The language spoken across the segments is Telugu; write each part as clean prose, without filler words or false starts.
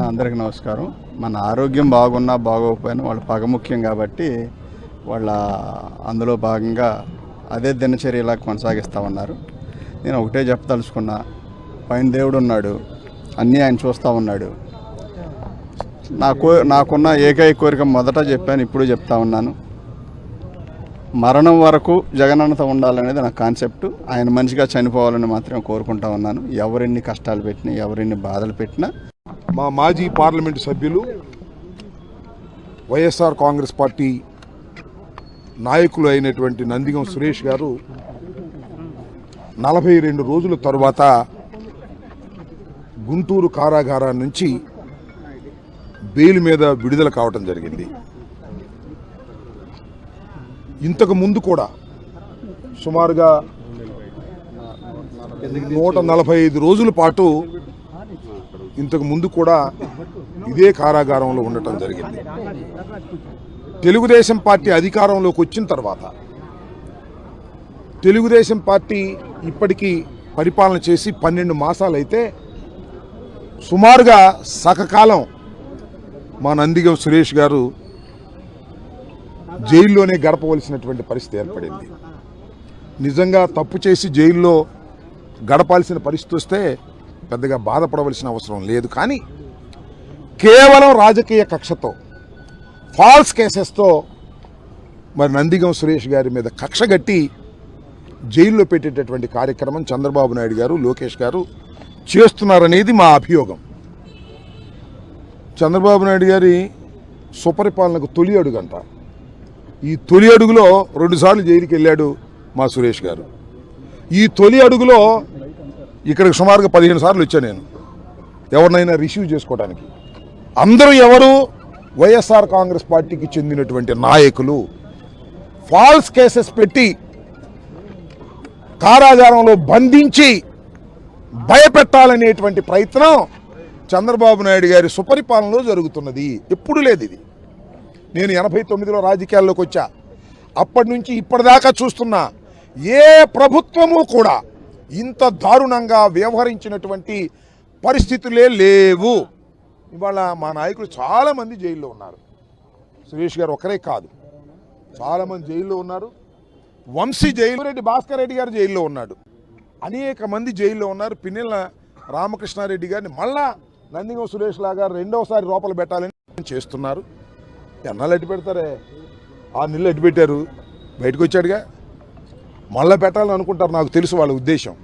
అందరికీ నమస్కారం. మన ఆరోగ్యం బాగున్నా బాగోకపోయినా వాళ్ళ పగ ముఖ్యం కాబట్టి వాళ్ళ అందులో భాగంగా అదే దినచర్యలా కొనసాగిస్తామన్నారు. నేను ఒకటే చెప్పదలుచుకున్నా, పైన దేవుడు ఉన్నాడు, అన్నీ ఆయన చూస్తూ ఉన్నాడు. నాకున్న ఏకైక కోరిక మొదట చెప్పాను, ఇప్పుడు చెప్తా ఉన్నాను, మరణం వరకు జగనన్నతో ఉండాలనేది నా కాన్సెప్ట్. ఆయన మనిషిగా చనిపోవాలని మాత్రమే కోరుకుంటా ఉన్నాను. ఎవరెన్ని కష్టాలు పెట్టినా, ఎవరెన్ని బాధలు పెట్టినా. మా మాజీ పార్లమెంటు సభ్యులు వైఎస్ఆర్ కాంగ్రెస్ పార్టీ నాయకులు అయినటువంటి నందిగం సురేష్ గారు 42 రోజుల తరువాత గుంటూరు కారాగారం నుంచి బెయిల్ మీద విడుదల కావటం జరిగింది. ఇంతకు ముందు కూడా సుమారుగా 145 రోజుల పాటు ఇంతకు ముందు కూడా ఇదే కారాగారంలో ఉండటం జరిగింది. తెలుగుదేశం పార్టీ అధికారంలోకి వచ్చిన తర్వాత తెలుగుదేశం పార్టీ ఇప్పటికీ పరిపాలన చేసి 12 మాసాలు అయితే సుమారుగా సగకాలం మా నందిగం సురేష్ గారు జైల్లోనే గడపవలసినటువంటి పరిస్థితి ఏర్పడింది. నిజంగా తప్పు చేసి జైల్లో గడపాల్సిన పరిస్థితి వస్తే పెద్దగా బాధపడవలసిన అవసరం లేదు. కానీ కేవలం రాజకీయ కక్షతో, ఫాల్స్ కేసెస్తో మరి నందిగం సురేష్ గారి మీద కక్ష గట్టి జైల్లో పెట్టేటటువంటి కార్యక్రమం చంద్రబాబు నాయుడు గారు, లోకేష్ గారు చేస్తున్నారనేది మా అభియోగం. చంద్రబాబు నాయుడు గారి సుపరిపాలనకు తొలి అడుగంట. ఈ తొలి అడుగులో 2 సార్లు జైలుకి వెళ్ళాడు మా సురేష్ గారు. ఈ తొలి అడుగులో ఇక్కడికి సుమారుగా 15 సార్లు వచ్చాను నేను ఎవరినైనా రిసీవ్ చేసుకోవడానికి. అందరూ ఎవరు? వైఎస్ఆర్ కాంగ్రెస్ పార్టీకి చెందినటువంటి నాయకులు. ఫాల్స్ కేసెస్ పెట్టి కారాగారంలో బంధించి భయపెట్టాలనేటువంటి ప్రయత్నం చంద్రబాబు నాయుడు గారి సుపరిపాలనలో జరుగుతున్నది. ఎప్పుడు లేదు ఇది. నేను 89లో రాజకీయాల్లోకి వచ్చా. అప్పటి నుంచి ఇప్పటిదాకా చూస్తున్నా ఏ ప్రభుత్వము కూడా ఇంత దారుణంగా వ్యవహరించినటువంటి పరిస్థితులే లేవు. ఇవాళ మా నాయకులు చాలామంది జైల్లో ఉన్నారు. సురేష్ గారు ఒకరే కాదు, చాలామంది జైల్లో ఉన్నారు. వంశీ జైలు, రెడ్డి భాస్కర్ రెడ్డి గారు జైల్లో ఉన్నాడు. అనేక మంది జైల్లో ఉన్నారు. పిన్నెల రామకృష్ణారెడ్డి గారిని మళ్ళా నందిగం సురేష్ లాగా రెండవసారి లోపల పెట్టాలని చేస్తున్నారు. ఎన్నాళ్ళు అడ్డు పెడతారే? 6 నెలలు అడ్డు పెట్టారు, బయటకు వచ్చాడుగా. మళ్ళీ పెట్టాలని అనుకుంటారు, నాకు తెలుసు వాళ్ళ ఉద్దేశం.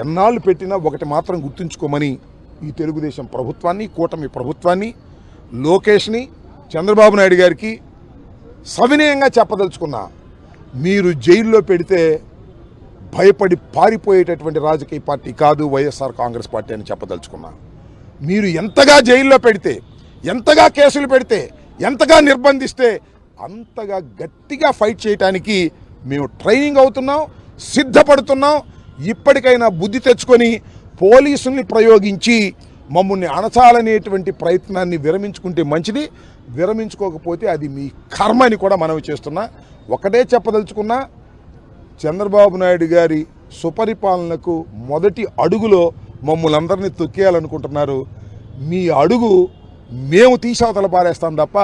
ఎన్నాళ్ళు పెట్టినా ఒకటి మాత్రం గుర్తుంచుకోమని ఈ తెలుగుదేశం ప్రభుత్వాన్ని, కూటమి ప్రభుత్వాన్ని, లోకేష్ని, చంద్రబాబు నాయుడు గారికి సవినయంగా చెప్పదలుచుకున్నా. మీరు జైల్లో పెడితే భయపడి పారిపోయేటటువంటి రాజకీయ పార్టీ కాదు వైఎస్ఆర్ కాంగ్రెస్ పార్టీ అని చెప్పదలుచుకున్నా. మీరు ఎంతగా జైల్లో పెడితే, ఎంతగా కేసులు పెడితే, ఎంతగా నిర్బంధిస్తే అంతగా గట్టిగా ఫైట్ చేయడానికి మేము ట్రైనింగ్ అవుతున్నాం, సిద్ధపడుతున్నాం. ఇప్పటికైనా బుద్ధి తెచ్చుకొని పోలీసుల్ని ప్రయోగించి మమ్మల్ని అణచాలనేటువంటి ప్రయత్నాన్ని విరమించుకుంటే మంచిది. విరమించుకోకపోతే అది మీ కర్మ అని కూడా మనవి చేస్తున్నా. ఒకటే చెప్పదలుచుకున్నా, చంద్రబాబు నాయుడు గారి సుపరిపాలనకు మొదటి అడుగులో మమ్మల్ని అందరినీ తొక్కేయాలనుకుంటున్నారు. మీ అడుగు మేము తీసవతల పారేస్తాం తప్ప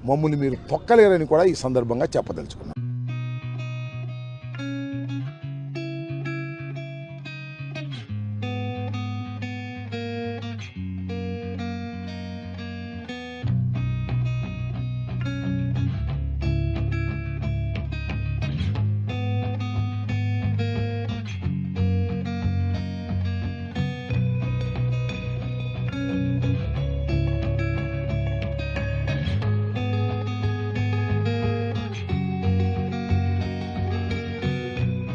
మమ్మల్ని మీరు తొక్కలేరని కూడా ఈ సందర్భంగా చెప్పదలుచుకున్నాం.